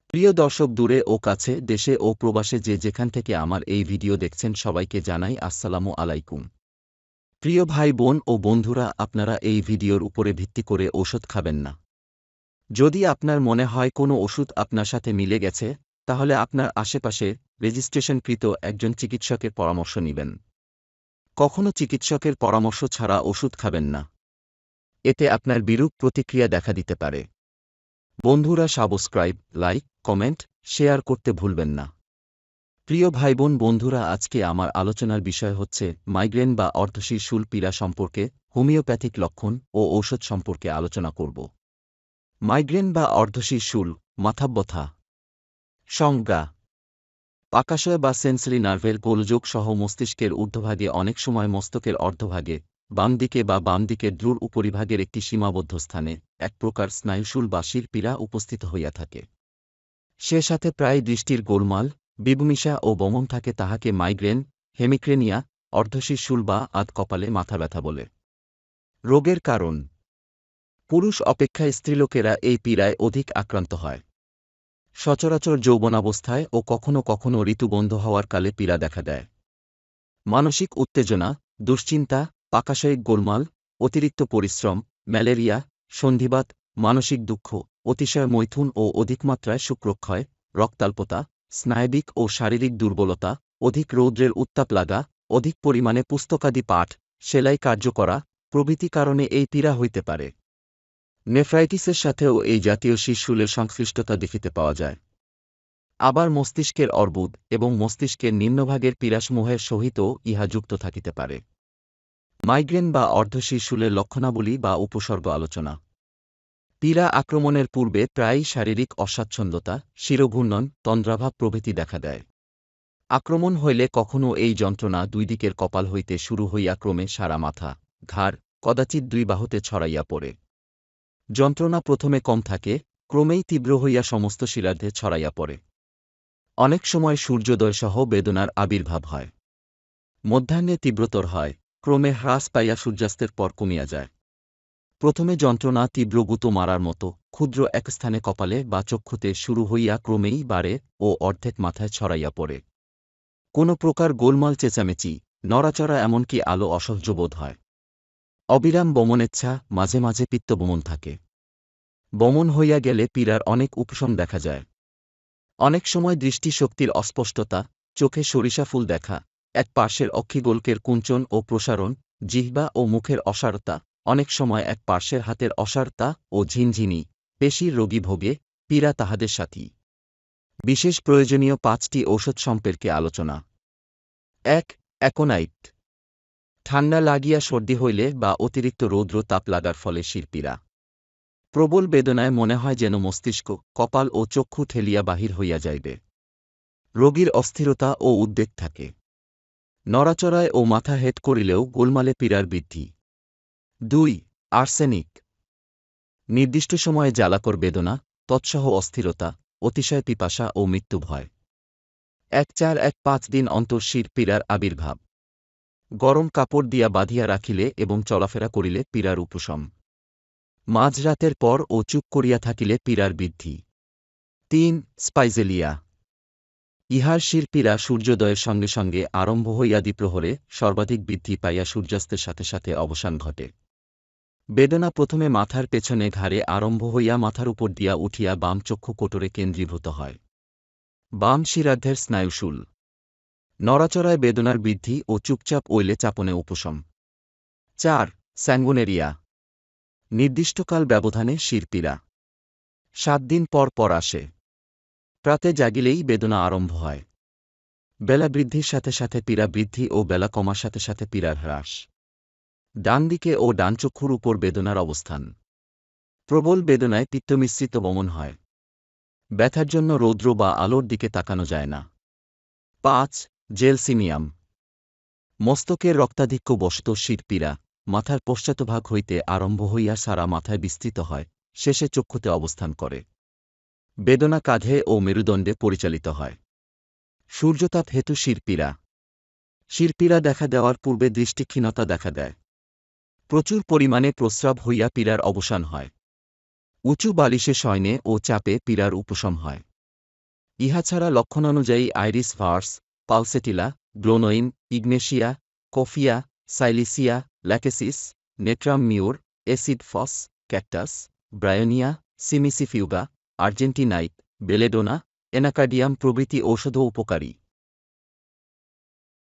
প্রিয় দর্শক, দূরে ও কাছে, দেশে ও প্রবাসে যে যেখান থেকে আমার এই ভিডিও দেখছেন সবাইকে জানাই আসসালামু আলাইকুম। প্রিয় ভাই বোন ও বন্ধুরা, আপনারা এই ভিডিওর উপরে ভিত্তি করে ওষুধ খাবেন না। যদি আপনার মনে হয় কোনো ওষুধ আপনার সাথে মিলে গেছে, তাহলে আপনার আশেপাশে রেজিস্ট্রেশনকৃত একজন চিকিৎসকের পরামর্শ নেবেন। কখনো চিকিৎসকের পরামর্শ ছাড়া ওষুধ খাবেন না। এতে আপনার বিরূপ প্রতিক্রিয়া দেখা দিতে পারে। বন্ধুরা, সাবস্ক্রাইব, লাইক, কমেন্ট, শেয়ার করতে ভুলবেন না। প্রিয় ভাইবোন বন্ধুরা, আজকে আমার আলোচনার বিষয় হচ্ছে মাইগ্রেন বা অর্ধশীর্ষূল পীড়া সম্পর্কে হোমিওপ্যাথিক লক্ষণ ও ঔষধ সম্পর্কে আলোচনা করব। মাইগ্রেন বা অর্ধশীর্ষূল মাথাব্যথা। সংজ্ঞা: পাকাশয় বা সেন্সরি নার্ভের গোলযোগ সহ মস্তিষ্কের ঊর্ধ্বভাগে, অনেক সময় মস্তকের অর্ধভাগে, বাম দিকে বা বাম দিকের দ্রুর উপরিভাগের একটি সীমাবদ্ধ স্থানে এক প্রকার স্নায়ুশূল বা শিরপীড়া উপস্থিত হইয়া থাকে। সে সাথে প্রায় দৃষ্টির গোলমাল, বিভূমিশা ও বমন থাকে। তাহাকে মাইগ্রেন, হেমিক্রেনিয়া, অর্ধশীর্ষূল বা আধ কপালে মাথা ব্যথা বলে। রোগের কারণ: পুরুষ অপেক্ষা স্ত্রীলোকেরা এই পীড়ায় অধিক আক্রান্ত হয়। সচরাচর যৌবনাবস্থায় ও কখনও কখনও ঋতুবন্ধ হওয়ার কালে পীড়া দেখা দেয়। মানসিক উত্তেজনা, দুশ্চিন্তা, পাকাশয়িক গোলমাল, অতিরিক্ত পরিশ্রম, ম্যালেরিয়া, সন্ধিবাত, মানসিক দুঃখ, অতিশয় মৈথুন ও অধিকমাত্রায় শুক্রক্ষয়, রক্তাল্পতা, স্নায়বিক ও শারীরিক দুর্বলতা, অধিক রৌদ্রের উত্তাপ লাগা, অধিক পরিমাণে পুস্তকাদি পাঠ, সেলাই কার্য করা প্রভৃতি কারণে এই পীড়া হইতে পারে। নেফ্রাইটিসের সাথেও এই জাতীয় শিরশূলের সংশ্লিষ্টতা দেখিতে পাওয়া যায়। আবার মস্তিষ্কের অর্বুদ এবং মস্তিষ্কের নিম্নভাগের পীড়াসমূহের সহিতও ইহা যুক্ত থাকিতে পারে। মাইগ্রেন বা অর্ধশীর্ষূলের লক্ষণাবলী বা উপসর্গ আলোচনা: পীড়া আক্রমণের পূর্বে প্রায়ই শারীরিক অস্বাচ্ছন্দ্যতা, শিরঘূর্ণন, তন্দ্রাভাব প্রভৃতি দেখা দেয়। আক্রমণ হইলে কখনও এই যন্ত্রণা দুই দিকের কপাল হইতে শুরু হইয়া ক্রমে সারা মাথা, ঘাড়, কদাচিৎ দুই বাহুতে ছড়াইয়া পড়ে। যন্ত্রণা প্রথমে কম থাকে, ক্রমেই তীব্র হইয়া সমস্ত শিরার্ধে ছড়াইয়া পড়ে। অনেক সময় সূর্যোদয়সহ বেদনার আবির্ভাব হয়। মধ্যাহ্নে তীব্রতর হয়, ক্রমে হ্রাস পাইয়া সূর্যাস্তের পর কমিয়া যায়। প্রথমে যন্ত্রণা তীব্র গুঁতো মারার মতো ক্ষুদ্র এক স্থানে কপালে বা চক্ষুতে শুরু হইয়া ক্রমেই বাড়ে ও অর্ধেক মাথায় ছড়াইয়া পড়ে। কোনো প্রকার গোলমাল, চেঁচামেচি, নড়াচড়া, এমনকি আলো অসহ্য বোধ হয়। অবিরাম বমনেচ্ছা, মাঝে মাঝে পিত্তবমন থাকে। বমন হইয়া গেলে পীড়ার অনেক উপশম দেখা যায়। অনেক সময় দৃষ্টিশক্তির অস্পষ্টতা, চোখে সরিষাফুল দেখা, এক পার্শ্বের অক্ষিগোলকের কুঞ্চন ও প্রসারণ, জিহ্বা ও মুখের অসাড়তা, অনেক সময় এক পার্শ্বের হাতের অসাড়তা ও ঝিনঝিনি, পেশির রোগী ভোগে, পীড়া তাহাদের সাথী। বিশেষ প্রয়োজনীয় 5টি ঔষধ সম্পর্কে আলোচনা: 1. অ্যাকোনাইট। ঠান্ডা লাগিয়া সর্দি হইলে বা অতিরিক্ত রৌদ্র তাপ লাগার ফলে শিরপীড়া। প্রবল বেদনায় মনে হয় যেন মস্তিষ্ক, কপাল ও চক্ষু ঠেলিয়া বাহির হইয়া যাইবে। রোগীর অস্থিরতা ও উদ্বেগ থাকে। নড়াচড়ায় ও মাথা হেঁট করিলেও গোলমালে পীড়ার বৃদ্ধি। 2. আর্সেনিক। নির্দিষ্ট সময়ে জ্বালাকর বেদনা, তৎসহ অস্থিরতা, অতিশয় পিপাসা ও মৃত্যু ভয়। 1-4-1-5 দিন অন্তর শির পীড়ার আবির্ভাব। গরম কাপড় দিয়া বাঁধিয়া রাখিলে এবং চলাফেরা করিলে পীড়ার উপশম। মাঝরাতের পর ও চুপ করিয়া থাকিলে পীড়ার বৃদ্ধি। 3. স্পাইজেলিয়া। ইহার শিরপীড়া সূর্যোদয়ের সঙ্গে সঙ্গে আরম্ভ হইয়া দ্বিপ্রহরে সর্বাধিক বৃদ্ধি পাইয়া সূর্যাস্তের সাথে সাথে অবসান ঘটে। বেদনা প্রথমে মাথার পেছনে ঘাড়ে আরম্ভ হইয়া মাথার উপর দিয়া উঠিয়া বাম চক্ষু কোটরে কেন্দ্রীভূত হয়। বাম শিরার্ধের স্নায়ুশূল। নড়াচড়ায় বেদনার বৃদ্ধি ও চুপচাপ ওইলে চাপনে উপশম। 4. স্যাঙ্গুনেরিয়া। নির্দিষ্টকাল ব্যবধানে শিরপীড়া। 7 দিন পর পর আসে। প্রাতে জাগিলেই বেদনা আরম্ভ হয়। বেলা বৃদ্ধির সাথে সাথে পীড়া বৃদ্ধি ও বেলা কমার সাথে সাথে পীড়ার হ্রাস। ডান দিকে ও ডান চক্ষুর উপর বেদনার অবস্থান। প্রবল বেদনায় পিত্তমিশ্রিত বমন হয়। ব্যথার জন্য রৌদ্র বা আলোর দিকে তাকানো যায় না। 5. জেলসিমিয়াম। মস্তকের রক্তাধিক্য বশত শিরপীড়া মাথার পশ্চাৎভাগ হইতে আরম্ভ হইয়া সারা মাথায় বিস্তৃত হয়, শেষে চক্ষুতে অবস্থান করে। বেদনা কাঁধে ও মেরুদণ্ডে পরিচালিত হয়। সূর্যতাপ হেতু শিরপীড়া। শিরপীড়া দেখা দেওয়ার পূর্বে দৃষ্টিক্ষীণতা দেখা দেয়। প্রচুর পরিমাণে প্রস্রাব হইয়া পীড়ার অবসান হয়। উঁচু বালিশে শয়নে ও চাপে পীড়ার উপশম হয়। ইহা ছাড়া লক্ষণানুযায়ী iris vers, pulsatilla, glonoine, ignatia, coffea, silicea, lachesis, natrum mur, acid phos, cactus, bryonia, cimicifuga, আর্জেন্টিনাইট, বেলেডোনা, এনাকার্ডিয়াম প্রভৃতি ঔষধও উপকারী।